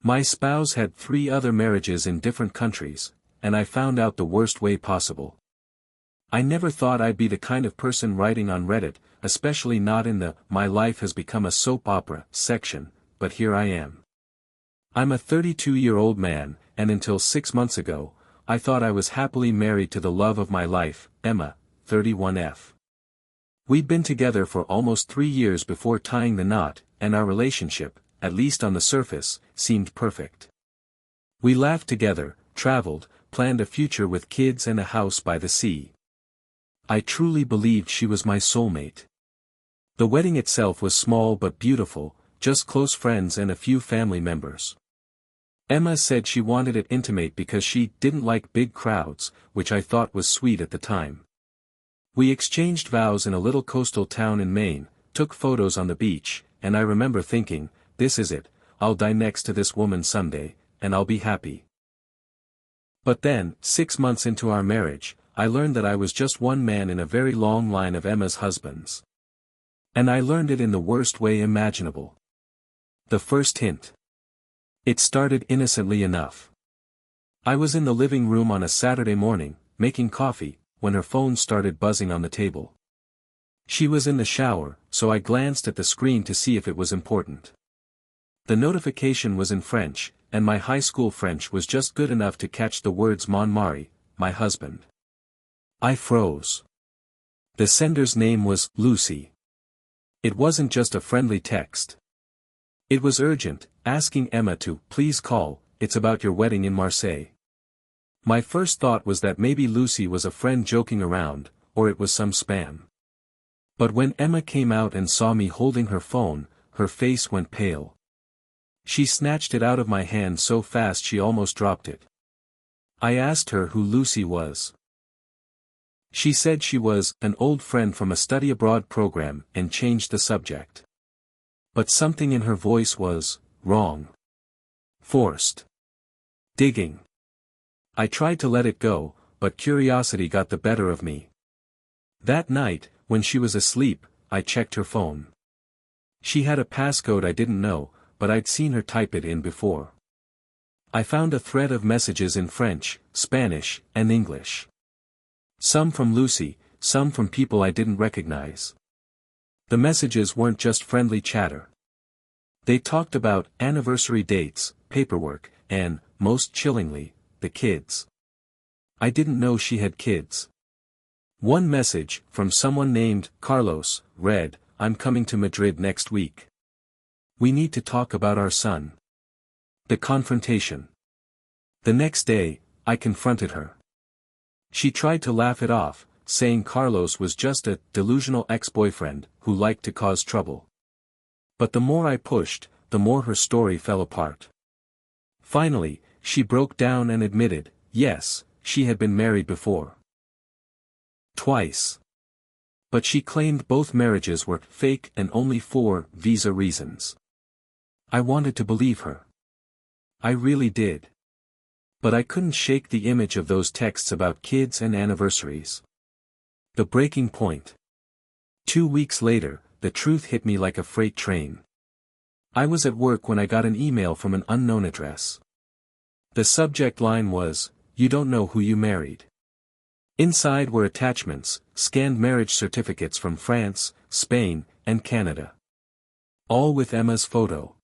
My spouse had 3 other marriages in different countries, and I found out the worst way possible. I never thought I'd be the kind of person writing on Reddit, especially not in the "my life has become a soap opera" section, but here I am. I'm a 32-year-old man, and until 6 months ago, I thought I was happily married to the love of my life, Emma, 31F. We'd been together for almost 3 years before tying the knot, and our relationship, at least on the surface, seemed perfect. We laughed together, traveled, planned a future with kids and a house by the sea. I truly believed she was my soulmate. The wedding itself was small but beautiful, just close friends and a few family members. Emma said she wanted it intimate because she didn't like big crowds, which I thought was sweet at the time. We exchanged vows in a little coastal town in Maine, took photos on the beach, and I remember thinking, this is it, I'll die next to this woman someday, and I'll be happy. But then, 6 months into our marriage, I learned that I was just one man in a very long line of Emma's husbands. And I learned it in the worst way imaginable. The first hint. It started innocently enough. I was in the living room on a Saturday morning, making coffee, when her phone started buzzing on the table. She was in the shower, so I glanced at the screen to see if it was important. The notification was in French, and my high school French was just good enough to catch the words "mon mari," my husband. I froze. The sender's name was Lucy. It wasn't just a friendly text. It was urgent, asking Emma to please call, it's about your wedding in Marseille. My first thought was that maybe Lucy was a friend joking around, or it was some spam. But when Emma came out and saw me holding her phone, her face went pale. She snatched it out of my hand so fast she almost dropped it. I asked her who Lucy was. She said she was an old friend from a study abroad program and changed the subject. But something in her voice was wrong. Forced. Digging. I tried to let it go, but curiosity got the better of me. That night, when she was asleep, I checked her phone. She had a passcode I didn't know, but I'd seen her type it in before. I found a thread of messages in French, Spanish, and English. Some from Lucy, some from people I didn't recognize. The messages weren't just friendly chatter. They talked about anniversary dates, paperwork, and, most chillingly, the kids. I didn't know she had kids. One message, from someone named Carlos, read, "I'm coming to Madrid next week. We need to talk about our son." The confrontation. The next day, I confronted her. She tried to laugh it off, saying Carlos was just a delusional ex-boyfriend who liked to cause trouble. But the more I pushed, the more her story fell apart. Finally, she broke down and admitted, yes, she had been married before. Twice. But she claimed both marriages were fake and only for visa reasons. I wanted to believe her. I really did. But I couldn't shake the image of those texts about kids and anniversaries. The breaking point. 2 weeks later, the truth hit me like a freight train. I was at work when I got an email from an unknown address. The subject line was, "You don't know who you married." Inside were attachments, scanned marriage certificates from France, Spain, and Canada. All with Emma's photo.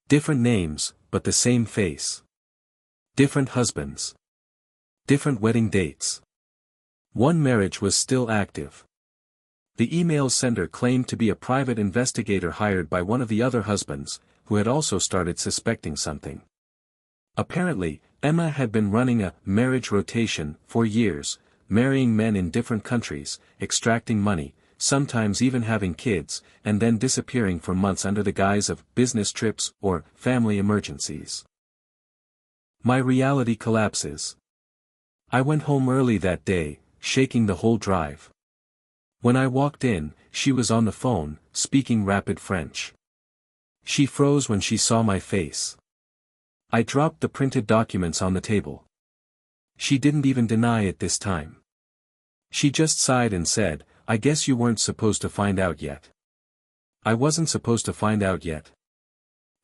Different names, but the same face. Different husbands. Different wedding dates. One marriage was still active. The email sender claimed to be a private investigator hired by one of the other husbands, who had also started suspecting something. Apparently, Emma had been running a marriage rotation for years, marrying men in different countries, extracting money, sometimes even having kids, and then disappearing for months under the guise of business trips or family emergencies. My reality collapses. I went home early that day, shaking the whole drive. When I walked in, she was on the phone, speaking rapid French. She froze when she saw my face. I dropped the printed documents on the table. She didn't even deny it this time. She just sighed and said, "I guess you weren't supposed to find out yet." I wasn't supposed to find out yet.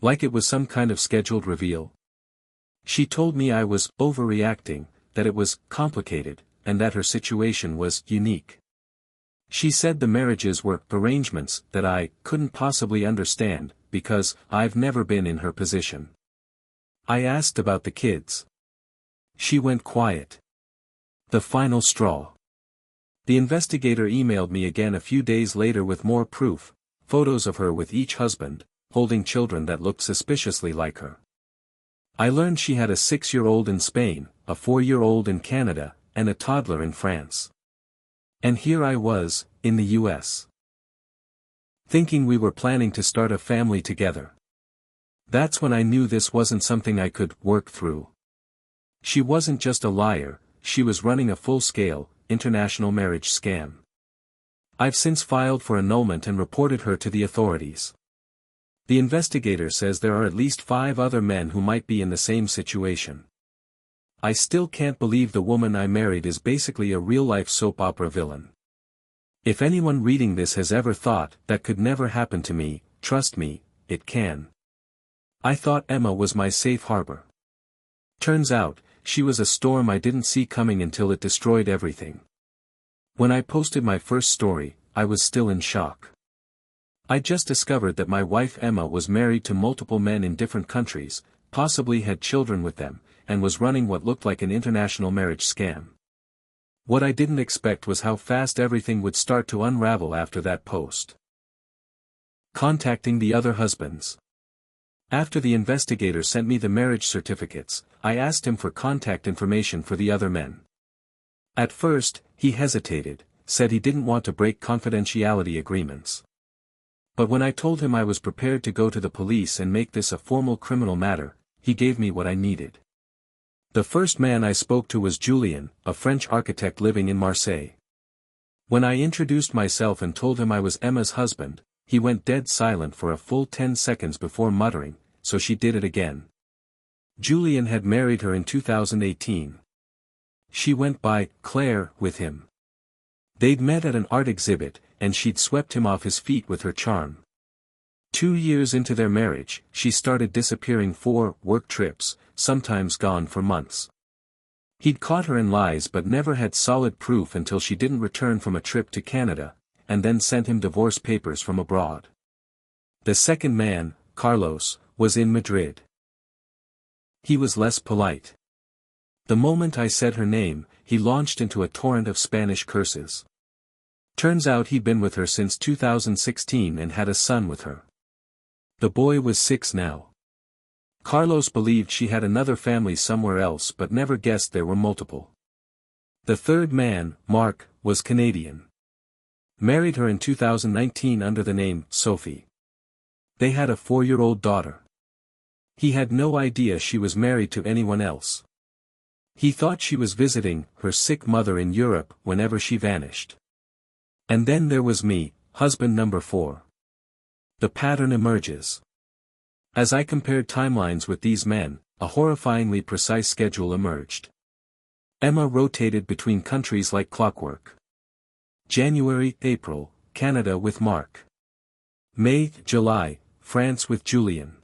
Like it was some kind of scheduled reveal. She told me I was overreacting, that it was complicated, and that her situation was unique. She said the marriages were arrangements that I couldn't possibly understand, because I've never been in her position. I asked about the kids. She went quiet. The final straw. The investigator emailed me again a few days later with more proof, photos of her with each husband, holding children that looked suspiciously like her. I learned she had a 6-year-old in Spain, a 4-year-old in Canada, and a toddler in France. And here I was, in the US. Thinking we were planning to start a family together. That's when I knew this wasn't something I could work through. She wasn't just a liar, she was running a full-scale, international marriage scam. I've since filed for annulment and reported her to the authorities. The investigator says there are at least 5 other men who might be in the same situation. I still can't believe the woman I married is basically a real-life soap opera villain. If anyone reading this has ever thought that could never happen to me, trust me, it can. I thought Emma was my safe harbor. Turns out, she was a storm I didn't see coming until it destroyed everything. When I posted my first story, I was still in shock. I just discovered that my wife Emma was married to multiple men in different countries, possibly had children with them, and was running what looked like an international marriage scam. What I didn't expect was how fast everything would start to unravel after that post. Contacting the other husbands. After the investigator sent me the marriage certificates, I asked him for contact information for the other men. At first, he hesitated, said he didn't want to break confidentiality agreements. But when I told him I was prepared to go to the police and make this a formal criminal matter, he gave me what I needed. The first man I spoke to was Julien, a French architect living in Marseille. When I introduced myself and told him I was Emma's husband, he went dead silent for a full 10 seconds before muttering, "So she did it again." Julien had married her in 2018. She went by Claire with him. They'd met at an art exhibit, and she'd swept him off his feet with her charm. 2 years into their marriage, she started disappearing for work trips, sometimes gone for months. He'd caught her in lies but never had solid proof until she didn't return from a trip to Canada, and then sent him divorce papers from abroad. The second man, Carlos, was in Madrid. He was less polite. The moment I said her name, he launched into a torrent of Spanish curses. Turns out he'd been with her since 2016 and had a son with her. The boy was 6 now. Carlos believed she had another family somewhere else but never guessed there were multiple. The third man, Mark, was Canadian. Married her in 2019 under the name Sophie. They had a 4-year-old daughter. He had no idea she was married to anyone else. He thought she was visiting her sick mother in Europe whenever she vanished. And then there was me, husband number 4. The pattern emerges. As I compared timelines with these men, a horrifyingly precise schedule emerged. Emma rotated between countries like clockwork. January, April, Canada with Mark. May, July, France with Julien.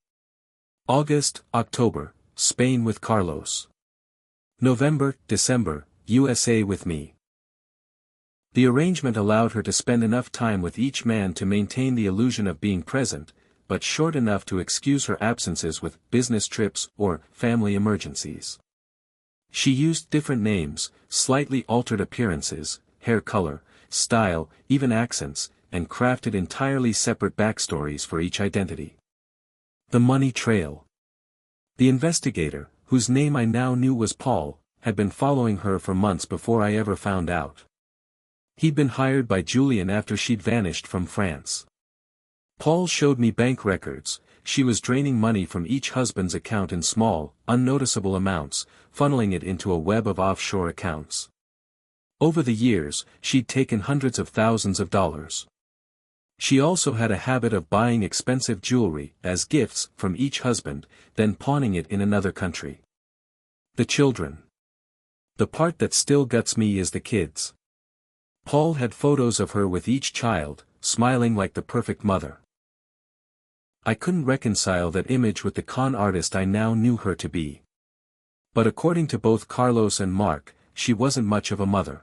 August, October, Spain with Carlos. November, December, USA with me. The arrangement allowed her to spend enough time with each man to maintain the illusion of being present, but short enough to excuse her absences with business trips or family emergencies. She used different names, slightly altered appearances, hair color, style, even accents, and crafted entirely separate backstories for each identity. The money trail. The investigator, whose name I now knew was Paul, had been following her for months before I ever found out. He'd been hired by Julien after she'd vanished from France. Paul showed me bank records. She was draining money from each husband's account in small, unnoticeable amounts, funneling it into a web of offshore accounts. Over the years, she'd taken hundreds of thousands of dollars. She also had a habit of buying expensive jewelry as gifts from each husband, then pawning it in another country. The children. The part that still guts me is the kids. Paul had photos of her with each child, smiling like the perfect mother. I couldn't reconcile that image with the con artist I now knew her to be. But according to both Carlos and Mark, she wasn't much of a mother.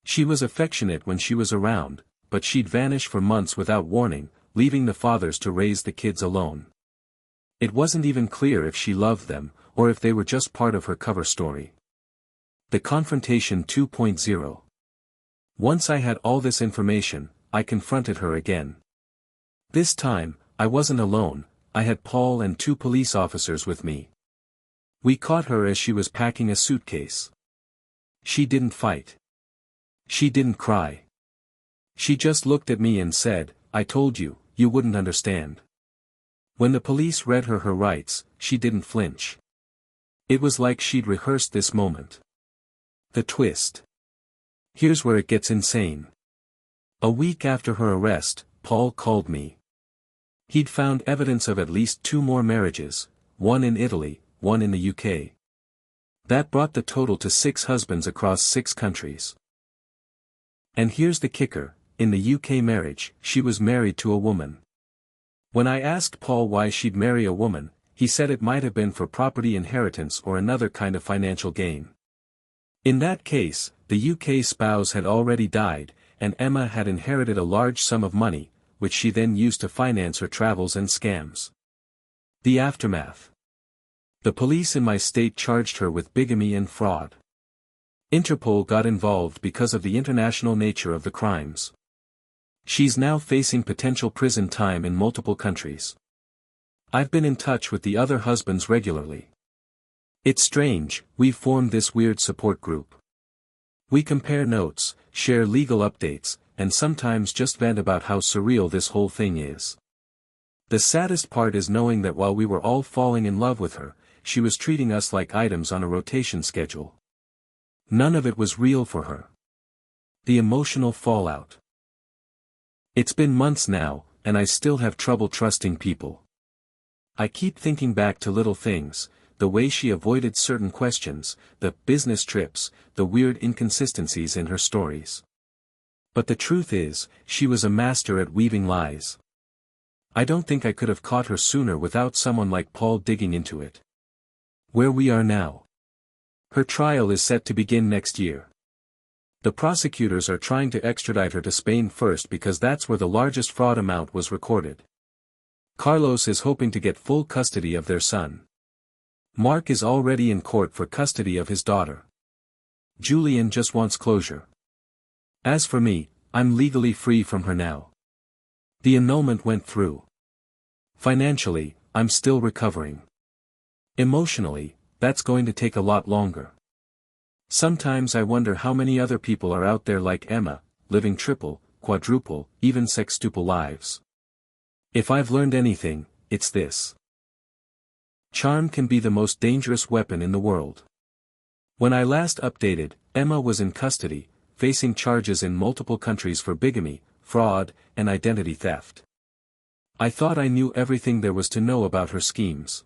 She was affectionate when she was around, but she'd vanish for months without warning, leaving the fathers to raise the kids alone. It wasn't even clear if she loved them, or if they were just part of her cover story. The Confrontation 2.0. Once I had all this information, I confronted her again. This time, I wasn't alone, I had Paul and 2 police officers with me. We caught her as she was packing a suitcase. She didn't fight. She didn't cry. She just looked at me and said, "I told you, you wouldn't understand." When the police read her rights, she didn't flinch. It was like she'd rehearsed this moment. The twist. Here's where it gets insane. A week after her arrest, Paul called me. He'd found evidence of at least 2 more marriages, one in Italy, one in the UK. That brought the total to 6 husbands across 6 countries. And here's the kicker, in the UK marriage, she was married to a woman. When I asked Paul why she'd marry a woman, he said it might have been for property inheritance or another kind of financial gain. In that case, the UK spouse had already died, and Emma had inherited a large sum of money, which she then used to finance her travels and scams. The aftermath. The police in my state charged her with bigamy and fraud. Interpol got involved because of the international nature of the crimes. She's now facing potential prison time in multiple countries. I've been in touch with the other husbands regularly. It's strange, we've formed this weird support group. We compare notes, share legal updates, and sometimes just vent about how surreal this whole thing is. The saddest part is knowing that while we were all falling in love with her, she was treating us like items on a rotation schedule. None of it was real for her. The emotional fallout. It's been months now, and I still have trouble trusting people. I keep thinking back to little things, the way she avoided certain questions, the business trips, the weird inconsistencies in her stories. But the truth is, she was a master at weaving lies. I don't think I could have caught her sooner without someone like Paul digging into it. Where we are now. Her trial is set to begin next year. The prosecutors are trying to extradite her to Spain first because that's where the largest fraud amount was recorded. Carlos is hoping to get full custody of their son. Mark is already in court for custody of his daughter. Julian just wants closure. As for me, I'm legally free from her now. The annulment went through. Financially, I'm still recovering. Emotionally, that's going to take a lot longer. Sometimes I wonder how many other people are out there like Emma, living triple, quadruple, even sextuple lives. If I've learned anything, it's this. Charm can be the most dangerous weapon in the world. When I last updated, Emma was in custody, facing charges in multiple countries for bigamy, fraud, and identity theft. I thought I knew everything there was to know about her schemes.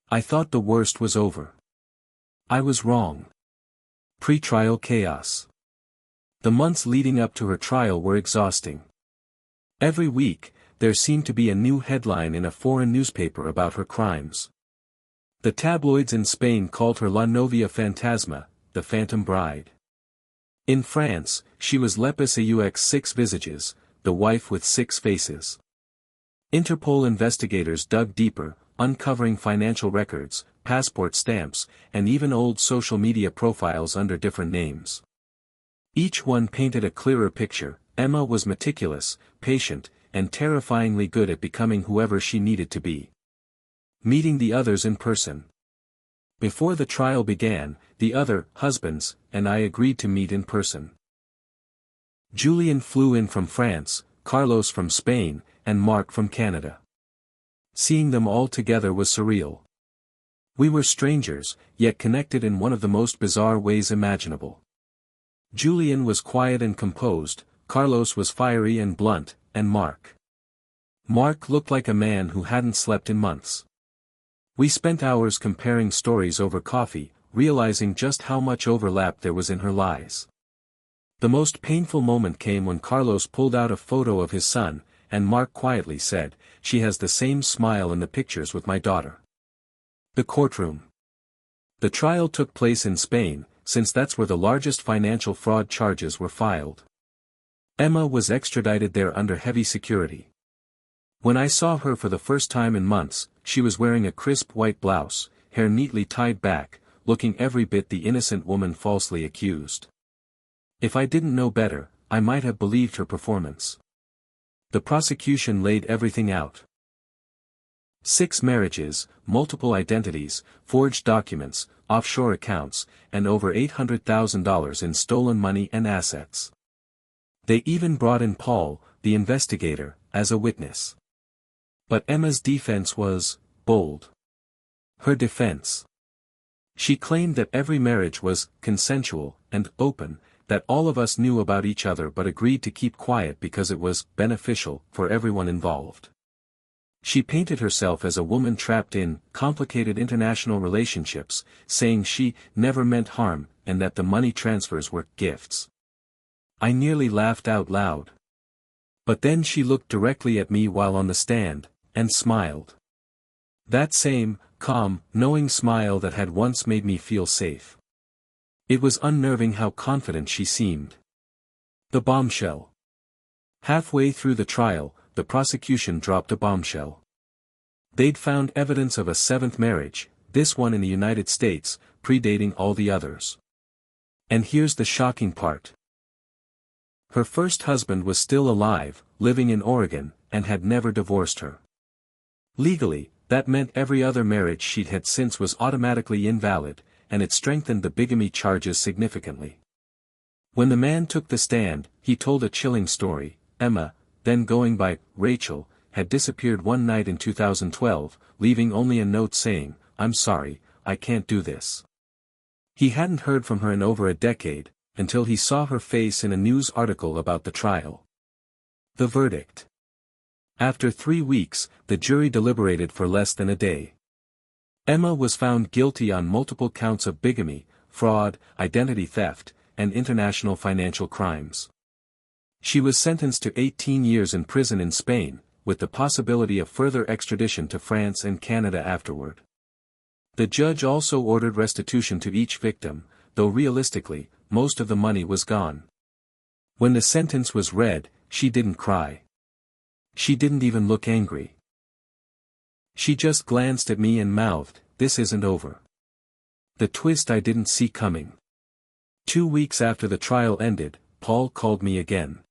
I thought the worst was over. I was wrong. Pre-trial chaos. The months leading up to her trial were exhausting. Every week, there seemed to be a new headline in a foreign newspaper about her crimes. The tabloids in Spain called her La Novia Fantasma, the Phantom Bride. In France, she was Lepus aux 6 visages, the wife with 6 faces. Interpol investigators dug deeper, uncovering financial records, passport stamps, and even old social media profiles under different names. Each one painted a clearer picture. Emma was meticulous, patient, and terrifyingly good at becoming whoever she needed to be. Meeting the others in person. Before the trial began, the other husbands and I agreed to meet in person. Julian flew in from France, Carlos from Spain, and Mark from Canada. Seeing them all together was surreal. We were strangers, yet connected in one of the most bizarre ways imaginable. Julian was quiet and composed, Carlos was fiery and blunt, and Mark looked like a man who hadn't slept in months. We spent hours comparing stories over coffee, realizing just how much overlap there was in her lies. The most painful moment came when Carlos pulled out a photo of his son, and Mark quietly said, "She has the same smile in the pictures with my daughter." The courtroom. The trial took place in Spain, since that's where the largest financial fraud charges were filed. Emma was extradited there under heavy security. When I saw her for the first time in months, she was wearing a crisp white blouse, hair neatly tied back, looking every bit the innocent woman falsely accused. If I didn't know better, I might have believed her performance. The prosecution laid everything out. 6 marriages, multiple identities, forged documents, offshore accounts, and over $800,000 in stolen money and assets. They even brought in Paul, the investigator, as a witness. But Emma's defense was bold. Her defense. She claimed that every marriage was consensual and open, that all of us knew about each other but agreed to keep quiet because it was beneficial for everyone involved. She painted herself as a woman trapped in complicated international relationships, saying she never meant harm and that the money transfers were gifts. I nearly laughed out loud. But then she looked directly at me while on the stand, and smiled. That same, calm, knowing smile that had once made me feel safe. It was unnerving how confident she seemed. The bombshell. Halfway through the trial, the prosecution dropped a bombshell. They'd found evidence of a 7th marriage, this one in the United States, predating all the others. And here's the shocking part. Her first husband was still alive, living in Oregon, and had never divorced her. Legally, that meant every other marriage she'd had since was automatically invalid, and it strengthened the bigamy charges significantly. When the man took the stand, he told a chilling story. Emma, then going by Rachel, had disappeared one night in 2012, leaving only a note saying, "I'm sorry, I can't do this." He hadn't heard from her in over a decade, until he saw her face in a news article about the trial. The verdict. After 3 weeks, the jury deliberated for less than a day. Emma was found guilty on multiple counts of bigamy, fraud, identity theft, and international financial crimes. She was sentenced to 18 years in prison in Spain, with the possibility of further extradition to France and Canada afterward. The judge also ordered restitution to each victim, though realistically, most of the money was gone. When the sentence was read, she didn't cry. She didn't even look angry. She just glanced at me and mouthed, "This isn't over." The twist I didn't see coming. 2 weeks after the trial ended, Paul called me again.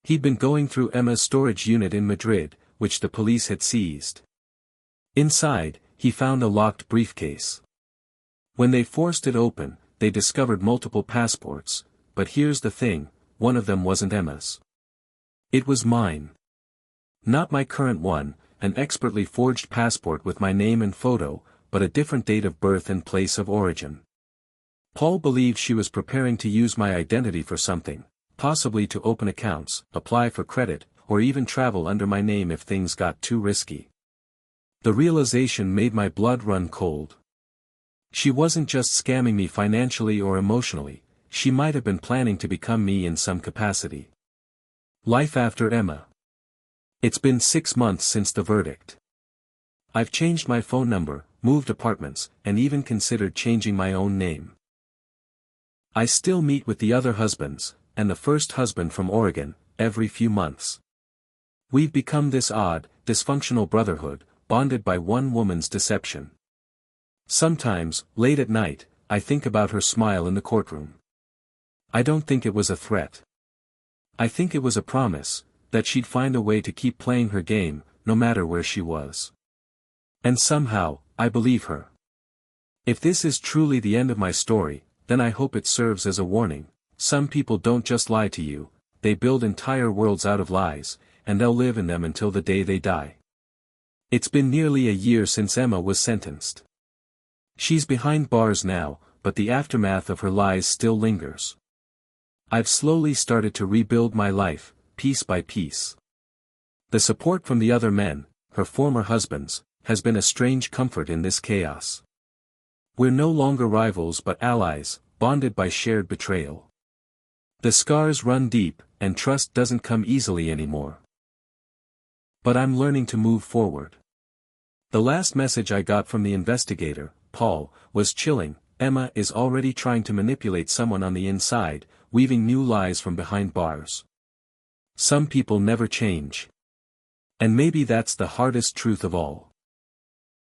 He'd been going through Emma's storage unit in Madrid, which the police had seized. Inside, he found a locked briefcase. When they forced it open, they discovered multiple passports, but here's the thing, one of them wasn't Emma's. It was mine. Not my current one, an expertly forged passport with my name and photo, but a different date of birth and place of origin. Paul believed she was preparing to use my identity for something, possibly to open accounts, apply for credit, or even travel under my name if things got too risky. The realization made my blood run cold. She wasn't just scamming me financially or emotionally, she might have been planning to become me in some capacity. Life after Emma. It's been 6 months since the verdict. I've changed my phone number, moved apartments, and even considered changing my own name. I still meet with the other husbands, and the first husband from Oregon, every few months. We've become this odd, dysfunctional brotherhood, bonded by one woman's deception. Sometimes, late at night, I think about her smile in the courtroom. I don't think it was a threat. I think it was a promise, that she'd find a way to keep playing her game, no matter where she was. And somehow, I believe her. If this is truly the end of my story, then I hope it serves as a warning. Some people don't just lie to you, they build entire worlds out of lies, and they'll live in them until the day they die. It's been nearly a year since Emma was sentenced. She's behind bars now, but the aftermath of her lies still lingers. I've slowly started to rebuild my life, piece by piece. The support from the other men, her former husbands, has been a strange comfort in this chaos. We're no longer rivals but allies, bonded by shared betrayal. The scars run deep, and trust doesn't come easily anymore. But I'm learning to move forward. The last message I got from the investigator, Paul, was chilling. Emma is already trying to manipulate someone on the inside, weaving new lies from behind bars. Some people never change. And maybe that's the hardest truth of all.